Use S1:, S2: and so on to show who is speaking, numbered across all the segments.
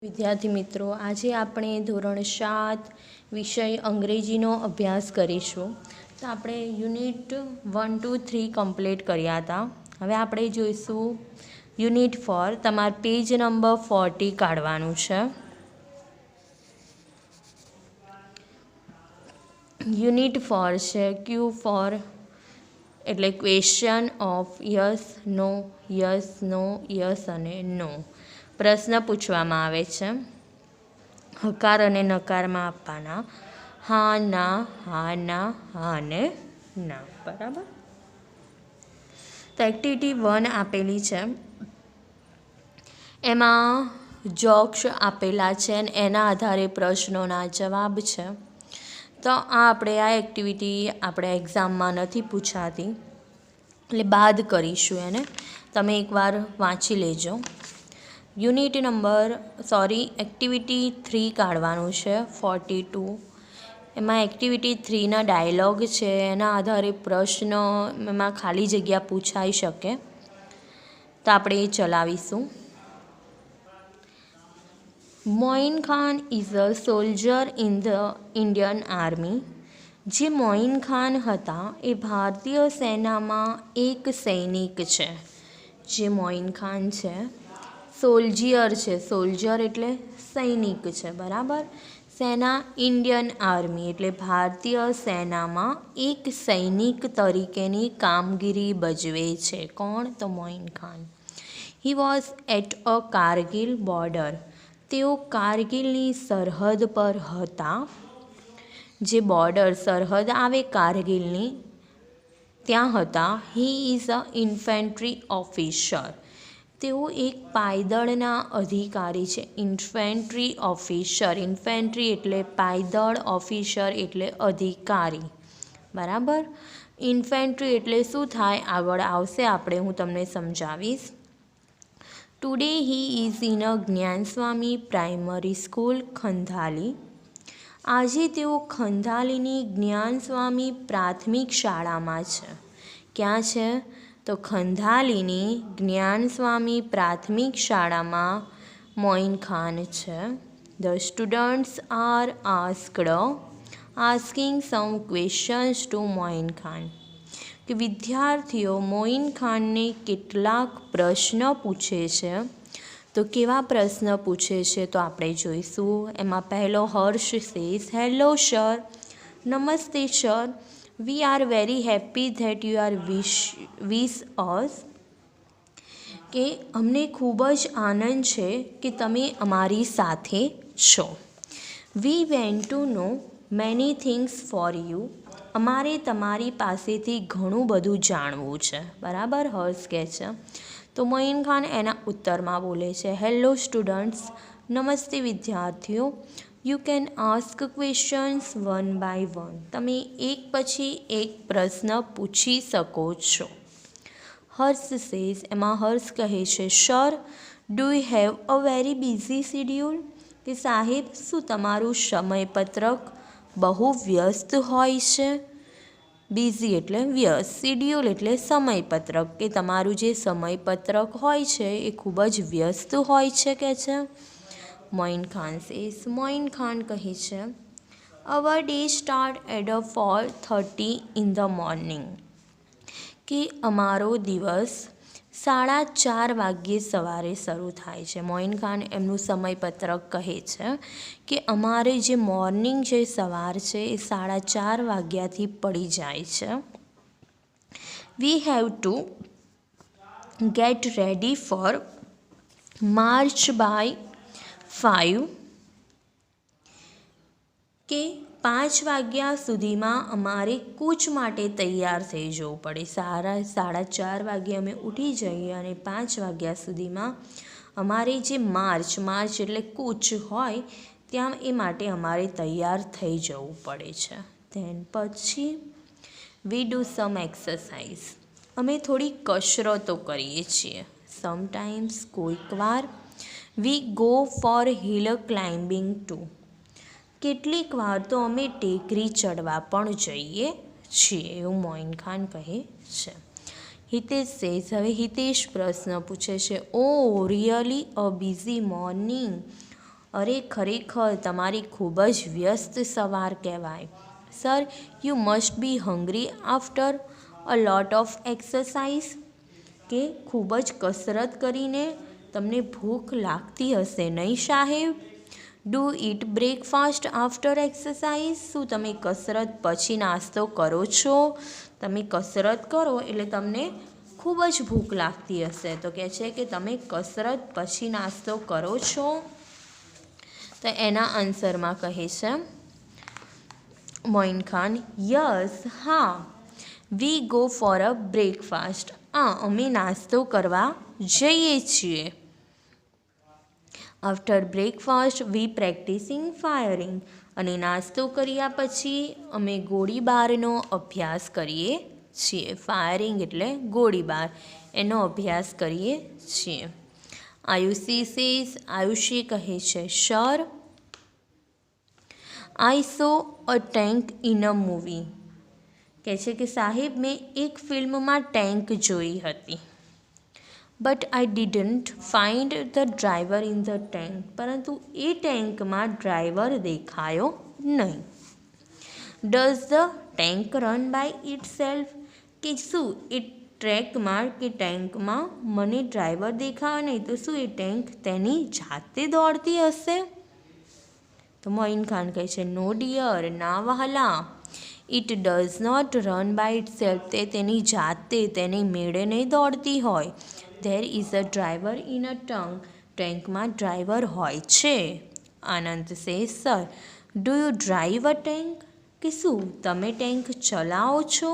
S1: વિદ્યાર્થી મિત્રો, આજે આપણે ધોરણ 7 વિષય અંગ્રેજીનો અભ્યાસ કરીશું. તો આપણે યુનિટ 1, 2, 3 કમ્પ્લીટ કર્યા હતા. હવે આપણે જોઈશું યુનિટ 4. તમારે પેજ નંબર 40 કાઢવાનું છે. યુનિટ 4 છે ક્યુ ફોર એટલે question of yes no, yes અને નો. પ્રશ્ન પૂછવામાં આવે છે. હકાર અને નકારમાં આપવાના. હા ના, હા ના, હા અને ના. બરાબર. તો એક્ટિવિટી 1 આપેલી છે. એમાં જોક્સ આપેલા છે અને એના આધારે પ્રશ્નોના જવાબ છે. તો આપણે આ એક્ટિવિટી આપણે એક્ઝામમાં નથી પૂછાતી, એટલે બાદ કરીશું એને. તમે એકવાર વાંચી લેજો. એક્ટિવિટી 3 કાઢવાનું છે 42. એમાં એક્ટિવિટી 3ના ડાયલોગ છે, એના આધારે પ્રશ્ન એમાં ખાલી જગ્યા પૂછાઈ શકે. તો આપણે એ ચલાવીશું. Moin Khan is a soldier in the Indian army. જે મોઇન ખાન હતા એ ભારતીય સેનામાં એક સૈનિક છે. જે મોઇન ખાન છે સોલ્જર છે. સોલ્જર એટલે સૈનિક છે. બરાબર. સેના ઇન્ડિયન આર્મી એટલે ભારતીય સેનામાં એક સૈનિક તરીકેની કામગીરી ભજવે છે. કોણ? તો Moin Khan. He was at a Kargil border. તેઓ કારગિલની સરહદ પર હતા. જે બોર્ડર સરહદ આવે કારગિલની ત્યાં હતા. He is a infantry officer. તેઓ એક પાયદળના અધિકારી છે. Infantry officer. ઇન્ફેન્ટ્રી એટલે પાયદળ, ઓફિસર એટલે અધિકારી. બરાબર. ઇન્ફેન્ટ્રી એટલે શું થાય આગળ આવશે, હું તમને સમજાવીશ. Today he is in a Gyanswami primary school Khandhali. આજે તેઓ ખંધાલીની જ્ઞાનસ્વામી પ્રાથમિક શાળામાં છે. ક્યાં છે? તો ખંધાલીની જ્ઞાનસ્વામી પ્રાથમિક શાળામાં મોઇન ખાન છે. The students are asking some questions to Moin Khan. કે વિદ્યાર્થીઓ મોઇન ખાનને કેટલાક પ્રશ્ન પૂછે છે. તો કેવા પ્રશ્ન પૂછે છે તો આપણે જોઈશું. એમાં પહેલો હર્ષ સેઝ હેલો સર. નમસ્તે sir. We are very happy that you are wish us. કે અમને ખૂબ જ આનંદ છે કે તમે અમારી સાથે છો. We want to know many things for you. અમારે તમારી પાસેથી ઘણું બધું જાણવું છે. બરાબર. હર્ષ કહે છે. તો મોઇન ખાન એના ઉત્તરમાં બોલે છે હેલો સ્ટુડન્ટ્સ. નમસ્તે વિદ્યાર્થીઓ. You can ask questions one by one. તમે એક પછી એક પ્રશ્ન પૂછી શકો છો. હર્ષ સેઝ. એમાં હર્ષ કહે છે sir do you have a very busy schedule. કે સાહેબ શું તમારું સમયપત્રક બહુ વ્યસ્ત હોય છે? બિઝી એટલે વ્યસ્ત, શિડ્યુલ એટલે સમયપત્રક. કે તમારું જે સમયપત્રક હોય છે એ ખૂબ જ વ્યસ્ત હોય છે કે છે. મોઇન ખાન સેઝ. મોઇન ખાન કહે છે our day start at 4:30 in the morning. કે અમારો દિવસ 4:30 વાગ્યે સવારે શરૂ થાય છે. મોઇન ખાન એમનું સમયપત્રક કહે છે કે અમારે જે મોર્નિંગ જે સવાર છે એ 4:30 વાગ્યાથી પડી જાય છે. We have to get ready for march by 5. કે 5 વાગ્યા સુધીમાં અમારે કૂચ માટે તૈયાર થઈ જવું પડે. 4:30 વાગ્યે અમે ઉઠી જઈએ અને 5 વાગ્યા સુધીમાં અમારે જે માર્ચ એટલે કૂચ હોય ત્યાં એ માટે અમારે તૈયાર થઈ જવું પડે છે. ધેન પછી વી ડુ સમ એક્સરસાઇઝ. અમે થોડી કસરતો કરીએ છીએ. સમટાઈમ્સ કોઈક વાર. We go for hill climbing too. કેટલીક વાર તો અમે ટેકરી ચડવા પણ જઈએ છીએ. એવું મોઇન ખાન કહે છે. હિતેશ સેઝ. હવે હિતેશ પ્રશ્ન પૂછે છે ઓ રિયલી અ બિઝી મોર્નિંગ. અરે ખરેખર તમારી ખૂબ જ વ્યસ્ત સવાર કહેવાય. Sir, you must be hungry after a lot of exercise. કે ખૂબ જ કસરત કરીને તમને ભૂખ લાગતી હશે નહીં સાહેબ? Do it breakfast after exercise. શું તમે કસરત પછી નાસ્તો કરો છો? તમે કસરત કરો એટલે તમને ખૂબ જ ભૂખ લાગતી હશે. તો કહે છે કે તમે કસરત પછી નાસ્તો કરો છો. તો એના આન્સરમાં કહે છે મોઇન ખાન, યસ, હા, વી ગો ફોર અ બ્રેકફાસ્ટ. અમે નાસ્તો કરવા જઈએ છીએ. આફ્ટર બ્રેકફાસ્ટ વી પ્રેક્ટિસિંગ ફાયરિંગ. અને નાસ્તો કર્યા પછી અમે ગોળીબારનો અભ્યાસ કરીએ છીએ. ફાયરિંગ એટલે ગોળીબાર, એનો અભ્યાસ કરીએ છીએ. આયુષી સેઝ, આયુષી કહે છે, sir, I so a tank in a movie. કહે છે કે સાહેબ, મેં એક ફિલ્મમાં ટેન્ક જોઈ હતી. But I didn't find the driver in the tank. પરંતુ એ ટેન્કમાં ડ્રાઈવર દેખાયો નહીં. Does the tank run by itself. કે શું એ ટ્રેકમાં કે ટેન્કમાં મને ડ્રાઈવર દેખાયો નહીં તો શું એ ટેન્ક તેની જાતે દોડતી હશે? તો મોઇન ખાન કહે છે, નો ડિયર, ના વહાલા, it does not run by itself. તે તેની જાતે તેની મેળે નહીં દોડતી હોય. There is a driver in a tank. ટેન્કમાં ડ્રાઈવર હોય છે. Anand says, sir, do you drive a tank. કે શું તમે ટેન્ક ચલાવો છો?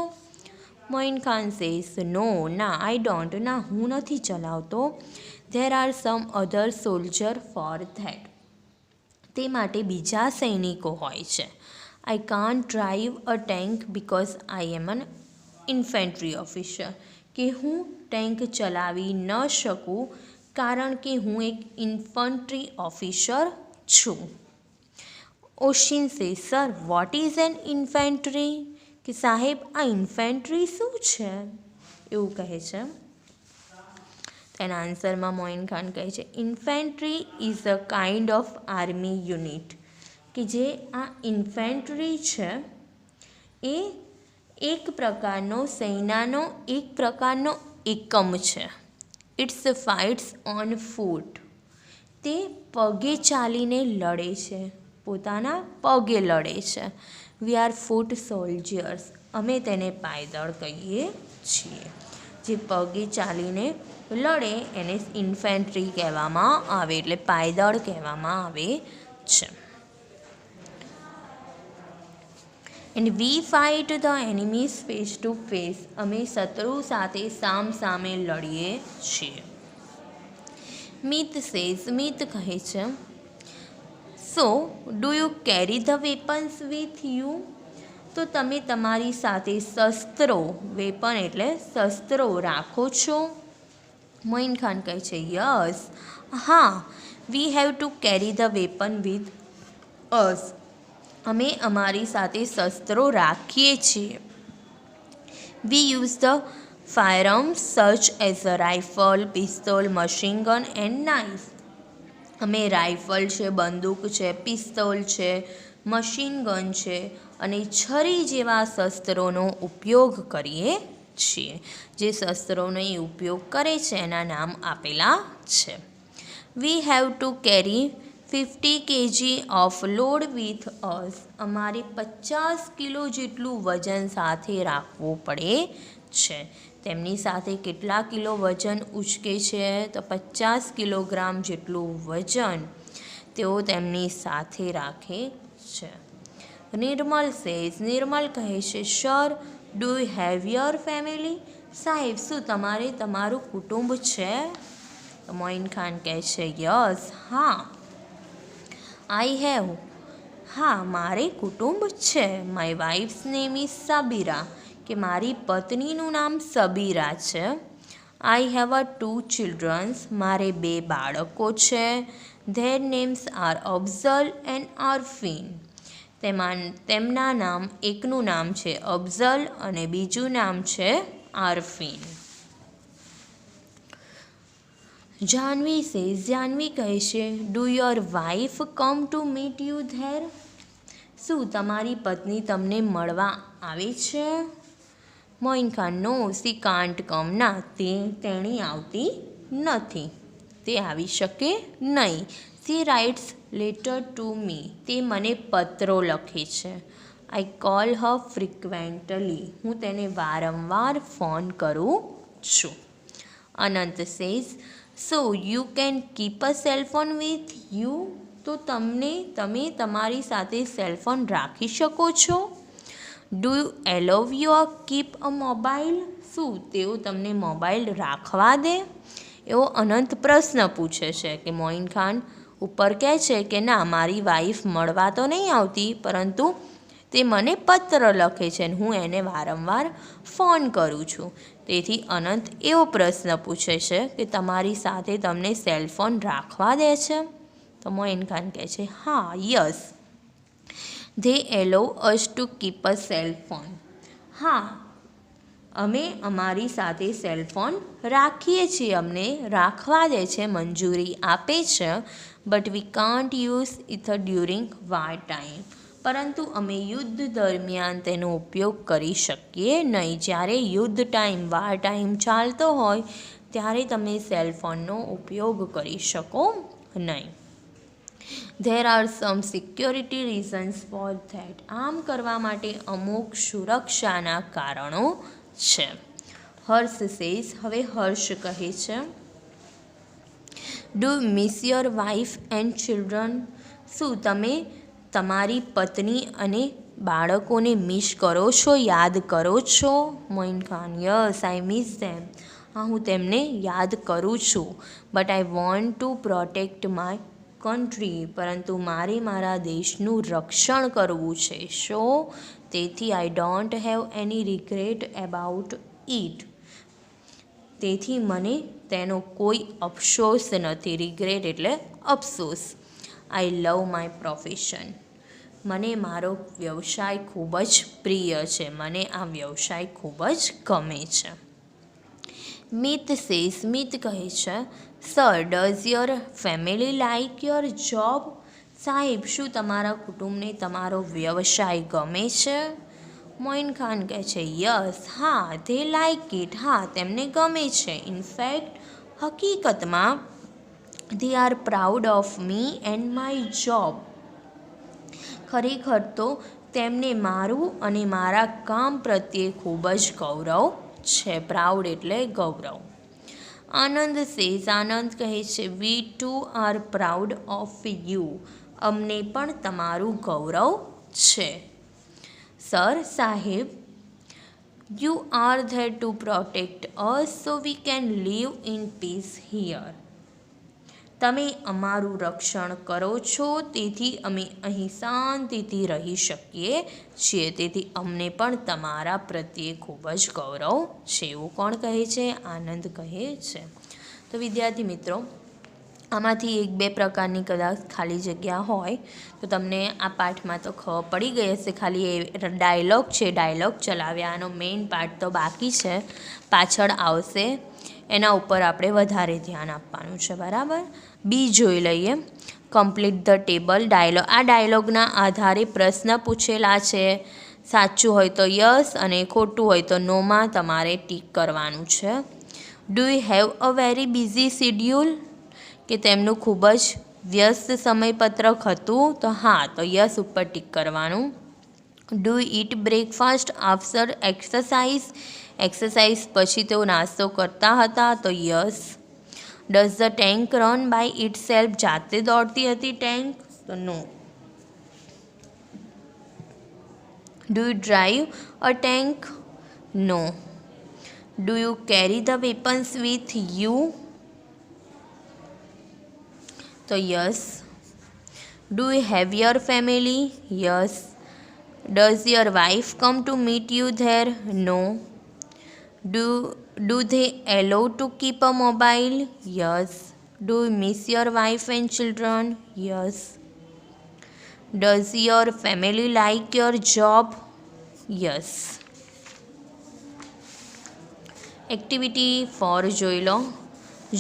S1: મોઇન ખાન સેઝ, નો, ના, આઈ ડોન્ટ. ના, હું નથી ચલાવતો. There are some other soldier for that. તે માટે બીજા સૈનિકો હોય છે. I can't drive a tank because I am an infantry officer. કે હું ટેન્ક ચલાવી ન શકું કારણ કે હું એક ઇન્ફન્ટ્રી ઓફિસર છું. ઓશિન સે, sir, what is an infantry. કે સાહેબ, આ ઇન્ફેન્ટ્રી શું છે? એવું કહે છે. તેના આન્સરમાં મોઇન ખાન કહે છે, infantry is a kind of army unit. કે જે આ ઇન્ફેન્ટ્રી છે એ એક પ્રકારનો સેનાનો એક પ્રકારનો એકમ છે. It's fights on foot. તે પગે ચાલીને લડે છે, પોતાના પગે લડે છે. We are foot soldiers. અમે તેને પાયદળ કહીએ છીએ. જે પગે ચાલીને લડે એને ઇન્ફેન્ટ્રી કહેવામાં આવે, એટલે પાયદળ કહેવામાં આવે છે. And we fight the enemies face to face. અમે શત્રુ સાથે સામ સામે લડીએ છીએ. મિત સેઝ, મિત કહે છે, સો do you carry the weapons with you. તો તમે તમારી સાથે શસ્ત્રો, વેપન એટલે શસ્ત્રો, રાખો છો? મોઇન ખાન કહે છે, યસ, હા, વી have two carry the weapon with us. અમે અમારી સાથે શસ્ત્રો રાખીએ છીએ. વી use the firearms such as a rifle, pistol, machine gun and knife. અમે રાઇફલ છે, બંદૂક છે, પિસ્તોલ છે, મશીન ગન છે અને છરી જેવા શસ્ત્રોનો ઉપયોગ કરીએ છીએ. જે શસ્ત્રોનો એ ઉપયોગ કરે છે એના નામ આપેલા છે. We have two carry 50 kg off load with us. અમારે 50 કિલો જેટલું વજન સાથે રાખવું પડે છે. તેમની સાથે કેટલા કિલો વજન ઉચકે છે? તો 50 કિલોગ્રામ જેટલું વજન તેઓ તેમની સાથે રાખે છે. નિર્મલ સેઝ, નિર્મલ કહે છે, sir, do you have your family. સાહેબ, શું તમારે તમારું કુટુંબ છે? મોઇન ખાન કહે છે, યસ, હા, આઈ હેવ. હા, મારે કુટુંબ છે. My wife's name is Sabira. કે મારી પત્નીનું નામ સબીરા છે. I have a 2 childrens. મારે 2 બાળકો છે. Their names are Afzal and Arfeen. તેમના નામ, એકનું નામ છે અફઝલ અને બીજું નામ છે આરફીન. જાહ્નવી સેઝ, જાહ્નવી કહે છે, do your wife come to meet you there? શું તમારી પત્ની તમને મળવા આવે છે? Moin Khan, no she can't come, ના તેણી આવતી નથી, તે આવી શકે નહીં. She writes letter to me, તે મને પત્રો લખે છે. આઈ કોલ હર ફ્રિક્વેન્ટલી, હું તેને વારંવાર ફોન કરું છું. Anant says, so you can keep a cellphone with you, તો તમે તમારી સાથે સેલફોન રાખી શકો છો. Do you allow you keep a mobile, શું તેઓ તમને મોબાઈલ રાખવા દે? એવો અનંત પ્રશ્ન પૂછે છે કે મોઇન ખાન ઉપર કહે છે કે ના, મારી વાઈફ મળવા તો નહીં આવતી, પરંતુ તે મને પત્ર લખે છે અને હું એને વારંવાર ફોન કરું છું. તેથી અનંત એવો પ્રશ્ન પૂછે છે કે તમારી સાથે તમને સેલફોન રાખવા દે છે? તો મોઇન ખાન કહે છે હા, yes, they allow us to keep a cellphone. હા, અમે અમારી સાથે સેલફોન રાખીએ છીએ, અમને રાખવા દે છે, મંજૂરી આપે છે. But we can't use it during વાર ટાઈમ, પરંતુ અમે યુદ્ધ દરમિયાન તેનો ઉપયોગ કરી શકીએ નહીં. જ્યારે યુદ્ધ ટાઈમ, વાર ટાઈમ ચાલતો હોય ત્યારે તમે સેલફોનનો ઉપયોગ કરી શકો નહીં. There are sum security reasons for that, આમ કરવા માટે અમુક સુરક્ષાના કારણો છે. હર્ષ સેઝ, હવે હર્ષ કહે છે, do miss your wife and children, શું તમે તમારી પત્ની અને બાળકોને મિસ કરો છો, યાદ કરો છો? Moin Khan, yes, I miss them, હા, હું તેમને યાદ કરું છું. But I want to protect my country, પરંતુ મારે મારા દેશનું રક્ષણ કરવું છે. સો તેથી I don't have any regret about it, તેથી મને તેનો કોઈ અફસોસ નથી. રિગ્રેટ એટલે અફસોસ. આઈ લવ માય પ્રોફેશન, મને મારો વ્યવસાય ખૂબ જ પ્રિય છે, મને આ વ્યવસાય ખૂબ જ ગમે છે. મિત સેઝ, મિત કહે છે, sir, does your family like your job? સાહેબ, શું તમારા કુટુંબને તમારો વ્યવસાય ગમે છે? મોઇન ખાન કહે છે, યસ, હા, ધે લાઇક ઇટ, હા, તેમને ગમે છે. ઇનફેક્ટ, હકીકતમાં, they are proud of me and my job, ખરેખર તો તેમને મારું અને મારા કામ પ્રત્યે ખૂબ જ ગૌરવ છે. પ્રાઉડ એટલે ગૌરવ. આનંદ સેઝ, આનંદ કહે છે, we too are proud of you, અમને પણ તમારું ગૌરવ છે. સર, સાહેબ, you are there to protect us so we can live in peace here, તમે અમારું રક્ષણ કરો છો, તેથી અમે અહીં શાંતિથી રહી શકીએ છીએ. તેથી અમને પણ તમારા પ્રત્યે ખૂબ જ ગૌરવ છે. એવું કોણ કહે છે? આનંદ કહે છે. તો વિદ્યાર્થી મિત્રો, આમાંથી એક બે પ્રકારની કદાચ ખાલી જગ્યા હોય તો તમને આ પાઠમાં તો ખબર પડી ગઈ હશે. ખાલી એ ડાયલોગ છે, ડાયલોગ ચલાવ્યા, આનો મેઇન પાર્ટ તો બાકી છે, પાછળ આવશે, એના ઉપર આપણે વધારે ધ્યાન આપવાનું છે. બરાબર. બી જોઈ લઈએ. Complete the table dialogue. આ ડાયલોગના આધારે પ્રશ્ન પૂછેલા છે. સાચું હોય તો યસ અને ખોટું હોય તો નોમાં તમારે ટીક કરવાનું છે. Do you have a very busy schedule, કે તેમનું ખૂબ જ વ્યસ્ત સમયપત્રક હતું, તો હા, તો યસ ઉપર ટીક કરવાનું. Do you eat breakfast after exercise, exercise પછી તેઓ નાસ્તો કરતા હતા, તો yes. Does the tank run by itself, જાતે દોડતી હતી ટેન્ક, તો no. Do you drive a tank? No. Do you carry the weapons with you? તો yes. Do you have your family? Yes. Does your wife come to meet you there? No. Do they allow to keep a mobile? Yes. Do you miss your wife and children? Yes. Does your family like your job? Yes. Activity 4 જોઈ લો.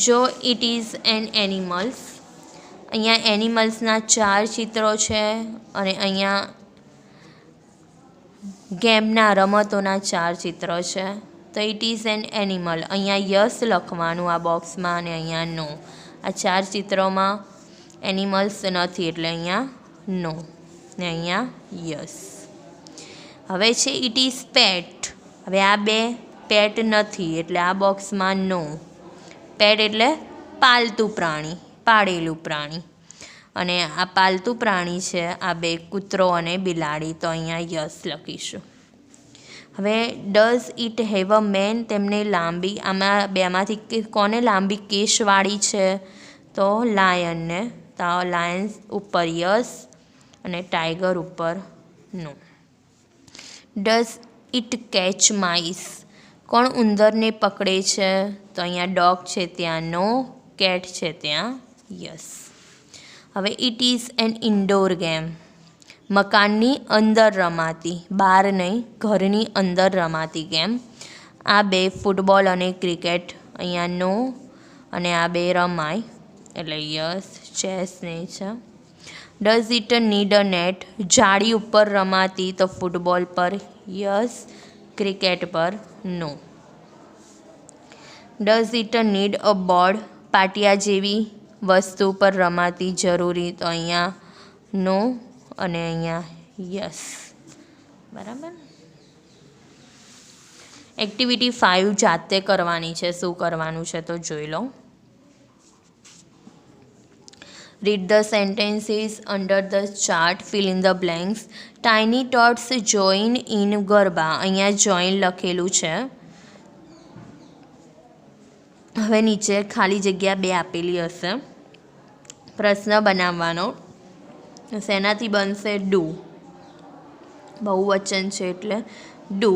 S1: જો it is an animals, અહીંયા એનિમલ્સના 4 ચિત્રો છે અને અહીંયા ગેમના રમતોના 4 ચિત્રો છે. તો ઇટ ઇઝ એન એનિમલ, અહીંયા યસ લખવાનું આ બોક્સમાં અને અહીંયા નો. આ 4 ચિત્રોમાં એનિમલ્સ નથી એટલે અહીંયા નો ને અહીંયા યસ. હવે છે ઇટ ઇઝ પેટ. હવે આ બે પેટ નથી એટલે આ બોક્સમાં નો. પેટ એટલે પાલતું પ્રાણી, પાળેલું પ્રાણી, અને આ પાલતું પ્રાણી છે આ બે કૂતરો અને બિલાડી, તો અહીંયા યસ લખીશું. હવે does it have a man, તેમને લાંબી, આમાં બેમાંથી કોને લાંબી કેશવાળી છે? તો લાયનને. તો લાયન્સ ઉપર યસ અને ટાઈગર ઉપર નો. ડઝ ઇટ કેચ માઇસ, કોણ ઉંદરને પકડે છે? તો અહીંયા ડોગ છે ત્યાં નો, કેટ છે ત્યાં યસ. હવે it is an indoor game, મકાનની અંદર રમાતી, બહાર નહીં ઘરની અંદર રમાતી ગેમ. આ બે ફૂટબોલ અને ક્રિકેટ, અહીંયા નો, અને આ બે રમાય એટલે યસ. ચેસ નહીં છે. Does it need a net, જાળી ઉપર રમાતી, તો ફૂટબોલ પર યસ, ક્રિકેટ પર no. Does it need a board, પાટિયા જેવી વસ્તુ પર રમાતી જરૂરી, તો અહીંયા નો અને અહીંયા યસ. બરાબર. એક્ટિવિટી 5 જાતે કરવાની છે. શું કરવાનું છે તો જોઈ લો. Read the sentences under the chart, fill in the blanks. Tiny tots join in garba, અહીંયા જોઈન લખેલું છે. હવે નીચે ખાલી જગ્યા 2 આપેલી હશે. પ્રશ્ન બનાવવાનો. શેનાથી બનશે? ડુ. બહુવચન છે એટલે ડુ.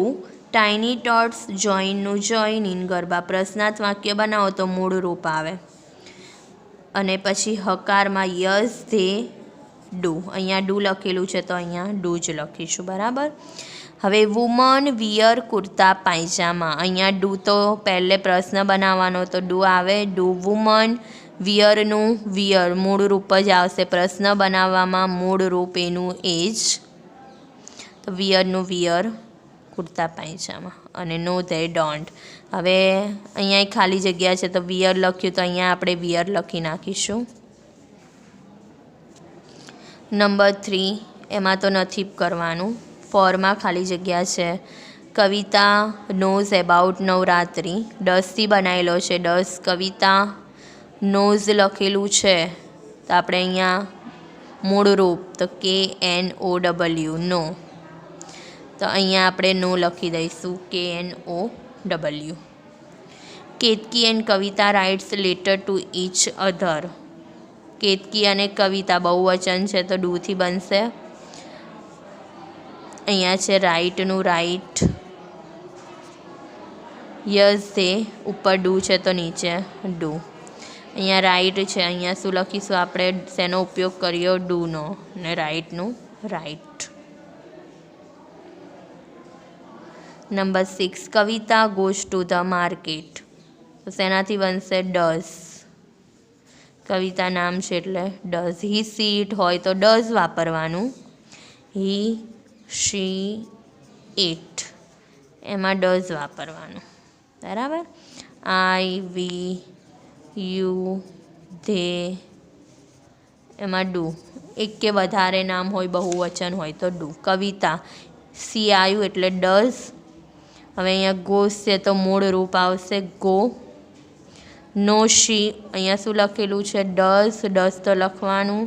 S1: ટાઇની ટોટ્સ જોઈનનું જોઈન ઇન ગરબા. પ્રશ્નાર્થ વાક્ય બનાવો તો મૂળ રૂપ આવે. અને પછી હકારમાં યસ, ધે, ડુ. અહીંયા ડુ લખેલું છે તો અહીંયા ડુ જ લખીશું. બરાબર. હવે વુમન વિયર કુર્તા પાયજામા, અહીંયા ડુ તો પહેલે પ્રશ્ન બનાવવાનો તો ડુ આવે. ડુ વુમન, વિયરનું વિયર મૂળ રૂપ જ આવશે. પ્રશ્ન બનાવવામાં મૂળ રૂપ એનું એ જ, તો વિયરનું વિયર કુર્તા પાયજામા, અને નો ધે ડોન્ટ. હવે અહીંયા ખાલી જગ્યા છે તો વિયર લખ્યું તો અહીંયા આપણે વિયર લખી નાખીશું. નંબર 3 એમાં તો નથી કરવાનું. 4 માં ખાલી જગ્યા છે. કવિતા નોઝ એબાઉટ નવરાત્રિ, ડઝથી બનાવેલો છે. ડઝ કવિતા નોઝ લખેલું છે તો આપણે અહીંયા મૂળ રૂપ તો KNOW, નો. તો અહીંયા આપણે નો લખી દઈશું, KNOW. Ketaki and Kavita writes letter to each other. Ketaki અને કવિતા બહુવચન છે તો ડુથી બનશે. અહીંયા છે રાઇટનું રાઇટ, યસ ધે, ઉપર ડુ છે તો નીચે ડુ. અહીંયા રાઇટ છે, અહીંયા શું લખીશું આપણે? શેનો ઉપયોગ કર્યો? ડુનો, ને રાઇટનું write. Number 6 Kavita goes to the market, તો શેનાથી બનશે? ડઝ. કવિતા નામ છે એટલે ડઝ. હી સી ઇટ હોય તો ડઝ વાપરવાનું. હી, શી, ઇટ એમાં ડઝ વાપરવાનું. બરાબર. આઈ, વી, યુ, ધે એમાં ડુ. એક કે વધારે નામ હોય, બહુવચન હોય તો ડુ. કવિતા સી આવ્યું એટલે ડઝ. હવે અહીંયા ગોઝ છે તો મૂળ રૂપ આવશે ગો. નો શી, અહીંયા શું લખેલું છે? ડઝ. ડઝ તો લખવાનું.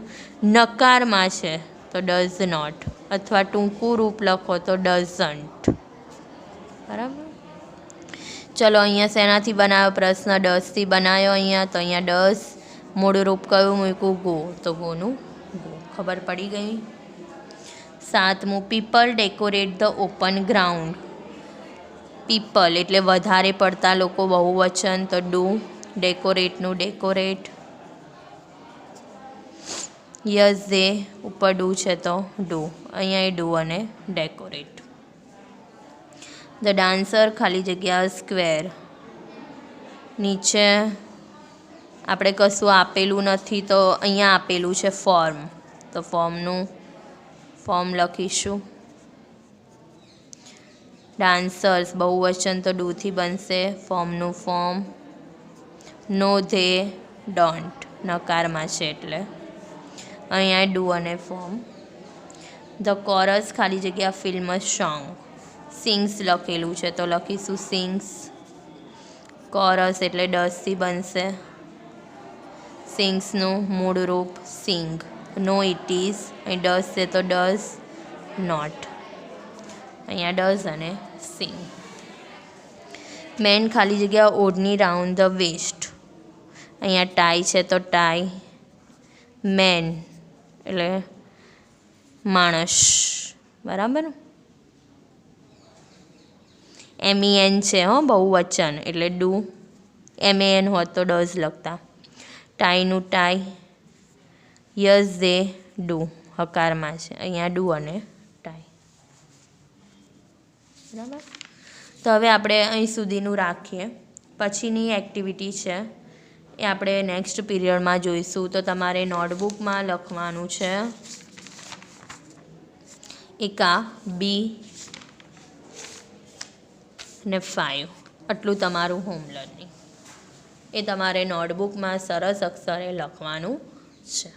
S1: નકારમાં છે તો ડઝ નોટ, અથવા ટૂંકું રૂપ લખો તો ડઝન્ટ. બરાબર. ચલો અહીંયા શેનાથી બનાવ્યો પ્રશ્ન? ડઝથી બનાવ્યો. અહીંયા તો અહીંયા ડઝ, મૂળ રૂપ કયું મૂક્યું? ગો, તો ગોનું ગો. ખબર પડી ગઈ. 7 people decorate the open ground. People એટલે વધારે પડતા લોકો, બહુવચન તો ડુ. ડેકોરેટનું ડેકોરેટ. યસ ધે, ઉપર ડુ છે તો ડુ. અહીંયા એ ડુ અને ડેકોરેટ. ધ ડાન્સર ખાલી જગ્યા સ્ક્વેર. નીચે આપણે કશું આપેલું નથી તો અહીંયા આપેલું છે ફોર્મ, તો ફોર્મ લખીશું. ડાન્સર્સ બહુવચન તો ડુથી બનશે, ફોર્મનું ફોર્મ. નો ધે ડોન્ટ નકારમાં છે એટલે અહીંયા ડુ અને ફોર્મ. ધ કોરસ ખાલી જગ્યા ફિલ્મ સોંગ. સિંગ્સ લખેલું છે તો લખીશું સિંગ્સ. કોરસ એટલે ડસથી બનશે. સિંગ્સનું મૂળ રૂપ સિંગ. નો ઇટ ઇઝ, અહીં ડસ છે તો ડઝ નોટ, અહીંયા ડઝ અને સિંગ. મેન ખાલી જગ્યા ઓઢણી રાઉન્ડ ધ વેસ્ટ, અહીંયા ટાઈ છે તો ટાઈ. મેન એટલે માણસ, બરાબર. MEN છે બહુવચન એટલે ડુ, MAN હોત તો ડઝ લખતા. ટાઈનું ટાઈ. યસ દે ડુ હકારમાં છે, અહીંયા ડુ અને ટાઈ, બરાબર. તો હવે આપણે અહીં સુધીનું રાખીએ. પછીની એક્ટિવિટી છે એ આપણે નેક્સ્ટ પીરિયડમાં જોઈશું. તો તમારે નોટબુકમાં લખવાનું છે એકા બી ને 5, આટલું તમારું હોમ લર્નિંગ એ તમારે નોટબુકમાં સરસ અક્ષરે લખવાનું છે.